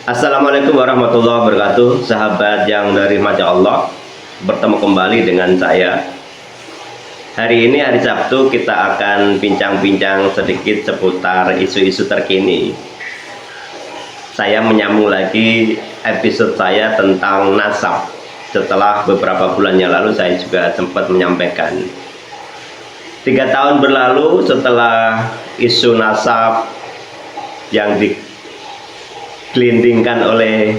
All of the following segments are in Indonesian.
Assalamualaikum warahmatullahi wabarakatuh, sahabat yang dari Masya Allah. Bertemu kembali dengan saya. Hari ini hari Sabtu, kita akan bincang-bincang sedikit seputar isu-isu terkini. Saya menyambung lagi episode saya tentang nasab. Setelah beberapa bulan yang lalu saya juga sempat menyampaikan 3 tahun berlalu setelah isu nasab yang digelindingkan oleh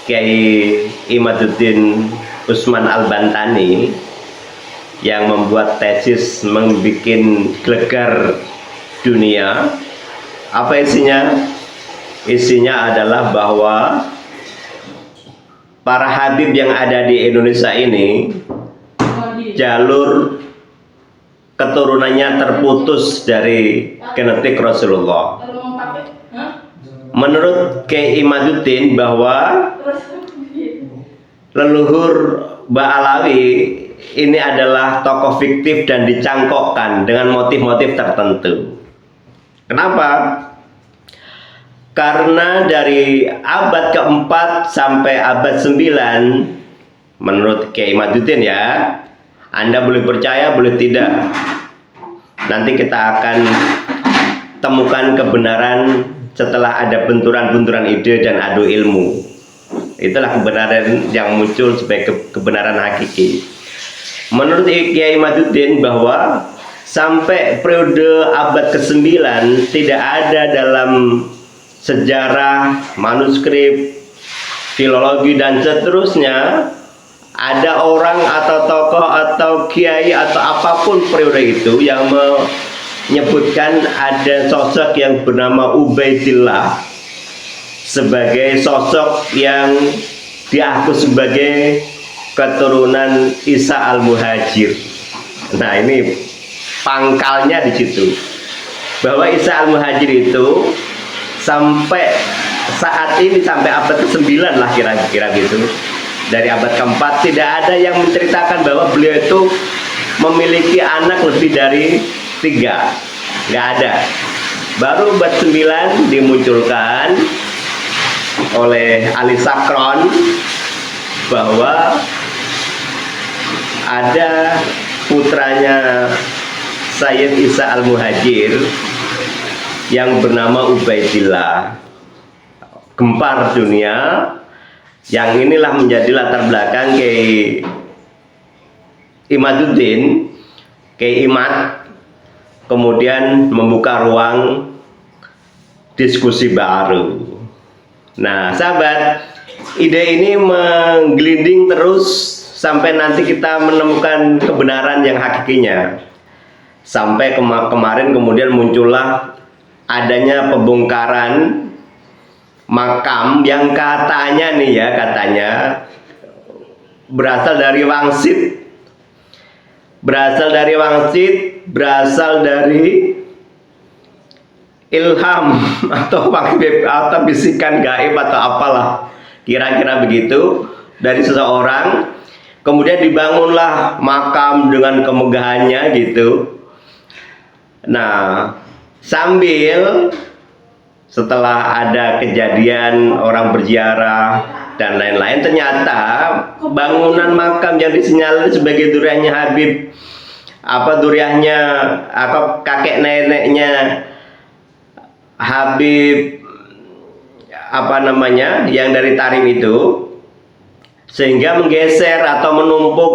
Kiai Imaduddin Usman Al-Bantani yang membuat tesis membuat gelegar dunia. Apa isinya? Isinya adalah bahwa para habib yang ada di Indonesia ini jalur keturunannya terputus dari genetik Rasulullah. Menurut Kiai Imaduddin bahwa leluhur Ba'alawi ini adalah tokoh fiktif dan dicangkokkan dengan motif-motif tertentu. Kenapa? Karena dari abad keempat sampai abad 9, menurut Kiai Imaduddin ya, Anda boleh percaya, boleh tidak. Nanti kita akan temukan kebenaran setelah ada benturan-benturan ide dan adu ilmu. Itulah kebenaran yang muncul sebagai kebenaran hakiki. Menurut Kiai Imaduddin bahwa sampai periode abad ke-9 tidak ada dalam sejarah, manuskrip, filologi dan seterusnya ada orang atau tokoh atau kiai atau apapun periode itu yang menyebutkan ada sosok yang bernama Ubaidillah sebagai sosok yang diaku sebagai keturunan Isa Al-Muhajir. Nah, ini pangkalnya di situ. Bahwa Isa Al-Muhajir itu sampai saat ini, sampai abad ke-9 lah kira-kira gitu, dari abad ke-4 tidak ada yang menceritakan bahwa beliau itu memiliki anak lebih dari 3. Nggak ada. Baru abad 9 dimunculkan oleh Ali Sakron bahwa ada putranya Sayyid Isa Al-Muhajir yang bernama Ubaidillah, gempar dunia. Yang inilah menjadi latar belakang Kiai Imaduddin, Kiai Imad, kemudian membuka ruang diskusi baru. Nah, sahabat, ide ini menggelinding terus sampai nanti kita menemukan kebenaran yang hakikinya. Sampai kemarin kemudian muncullah adanya pembongkaran makam yang katanya nih ya, katanya berasal dari wangsit, berasal dari ilham atau bisikan gaib atau apalah, kira-kira begitu, dari seseorang. Kemudian dibangunlah makam dengan kemegahannya gitu. Nah, sambil setelah ada kejadian orang berziarah dan lain-lain, ternyata bangunan makam yang disinyalir sebagai duriahnya Habib, duriahnya atau kakek neneknya Habib yang dari Tarim itu, sehingga menggeser atau menumpuk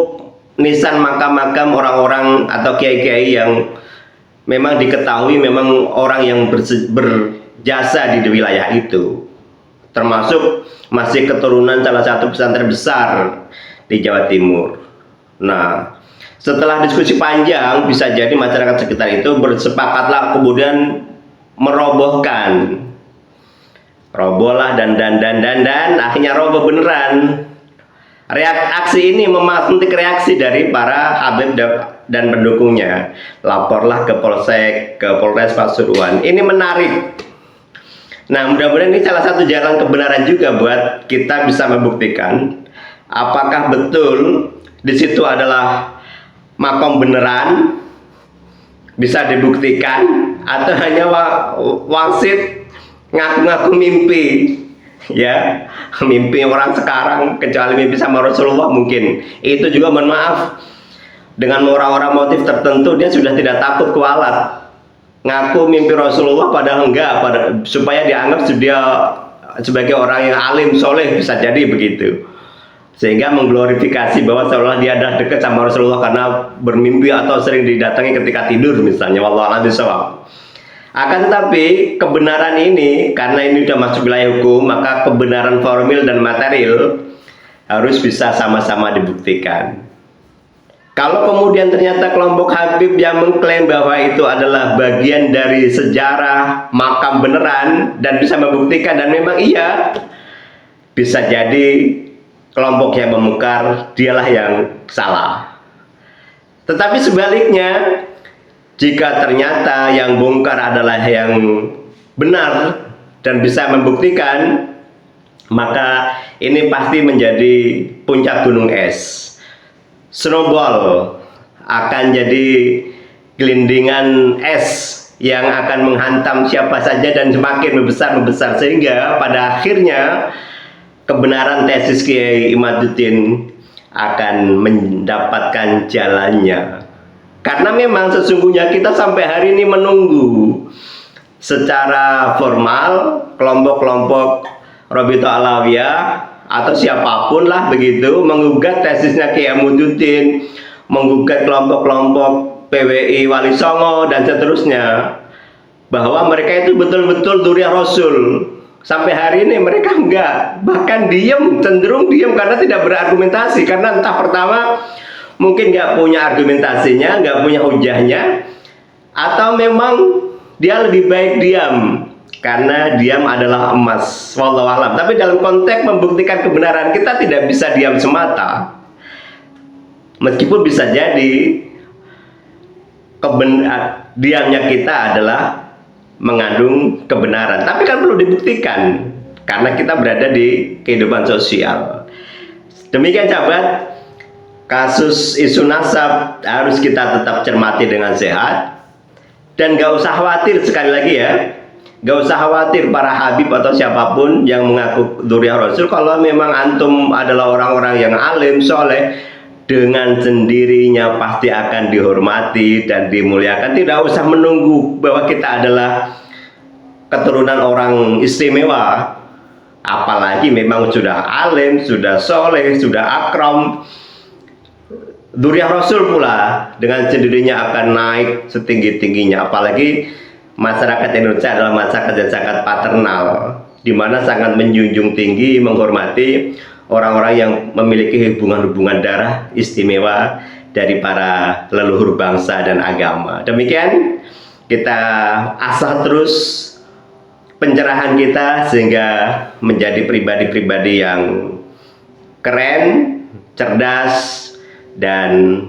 nisan makam-makam orang-orang atau kiai-kiai yang memang diketahui memang orang yang berjasa di wilayah itu, termasuk masih keturunan salah satu pesantren besar di Jawa Timur. Nah, setelah diskusi panjang, bisa jadi masyarakat sekitar itu bersepakatlah kemudian merobohkan, robohlah dan akhirnya roboh beneran. Aksi ini memantik reaksi dari para habib dan pendukungnya. Laporlah ke Polres Pasuruan. Ini menarik. Nah, mudah-mudahan ini salah satu jalan kebenaran juga buat kita bisa membuktikan apakah betul di situ adalah makom beneran, bisa dibuktikan, atau hanya wangsit ngaku-ngaku mimpi ya, mimpi orang sekarang kecuali mimpi sama Rasulullah mungkin itu juga mohon maaf dengan orang-orang motif tertentu dia sudah tidak takut kualat ngaku mimpi Rasulullah padahal enggak, supaya dianggap dia sebagai orang yang alim soleh, bisa jadi begitu, sehingga mengglorifikasi bahwa seolah dia adalah dekat sama Rasulullah karena bermimpi atau sering didatangi ketika tidur misalnya. Wallahu a'lam bishawab. Akan tetapi kebenaran ini, karena ini sudah masuk wilayah hukum, maka kebenaran formil dan material harus bisa sama-sama dibuktikan. Kalau kemudian ternyata kelompok Habib yang mengklaim bahwa itu adalah bagian dari sejarah makam beneran dan bisa membuktikan, dan memang iya, bisa jadi kelompok yang memungkar dialah yang salah. Tetapi sebaliknya, jika ternyata yang bongkar adalah yang benar dan bisa membuktikan, maka ini pasti menjadi puncak gunung es. Snowball akan jadi gelindingan es yang akan menghantam siapa saja dan semakin membesar sehingga pada akhirnya kebenaran tesis Kiai Imaduddin akan mendapatkan jalannya. Karena memang sesungguhnya kita sampai hari ini menunggu secara formal kelompok-kelompok Rabithah Alawiyah atau siapapun lah begitu menggugat tesisnya Kiai Imaduddin, menggugat kelompok-kelompok PWI Wali Songo dan seterusnya, bahwa mereka itu betul-betul dzurriyyah Rasul. Sampai hari ini mereka enggak, bahkan diam, cenderung diam karena tidak berargumentasi, karena entah pertama mungkin nggak punya argumentasinya, nggak punya hujahnya, atau memang dia lebih baik diam karena diam adalah emas. Wallahu a'lam. Tapi dalam konteks membuktikan kebenaran kita tidak bisa diam semata, meskipun bisa jadi diamnya kita adalah mengandung kebenaran, tapi kan perlu dibuktikan karena kita berada di kehidupan sosial. Demikian sahabat, kasus isu nasab harus kita tetap cermati dengan sehat, dan gak usah khawatir, sekali lagi ya, gak usah khawatir para habib atau siapapun yang mengaku dzurriyyah Rasul. Kalau memang antum adalah orang-orang yang alim soleh, dengan sendirinya pasti akan dihormati dan dimuliakan. Tidak usah menunggu bahwa kita adalah keturunan orang istimewa, apalagi memang sudah alim, sudah soleh, sudah akram, dzurriyyah Rasul pula dengan sendirinya akan naik setinggi-tingginya. Apalagi masyarakat Indonesia adalah masyarakat yang sangat paternal, di mana sangat menjunjung tinggi, menghormati orang-orang yang memiliki hubungan-hubungan darah istimewa dari para leluhur bangsa dan agama. Demikian kita asah terus pencerahan kita sehingga menjadi pribadi-pribadi yang keren, cerdas, dan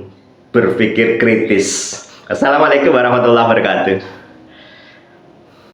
berpikir kritis. Assalamualaikum warahmatullahi wabarakatuh.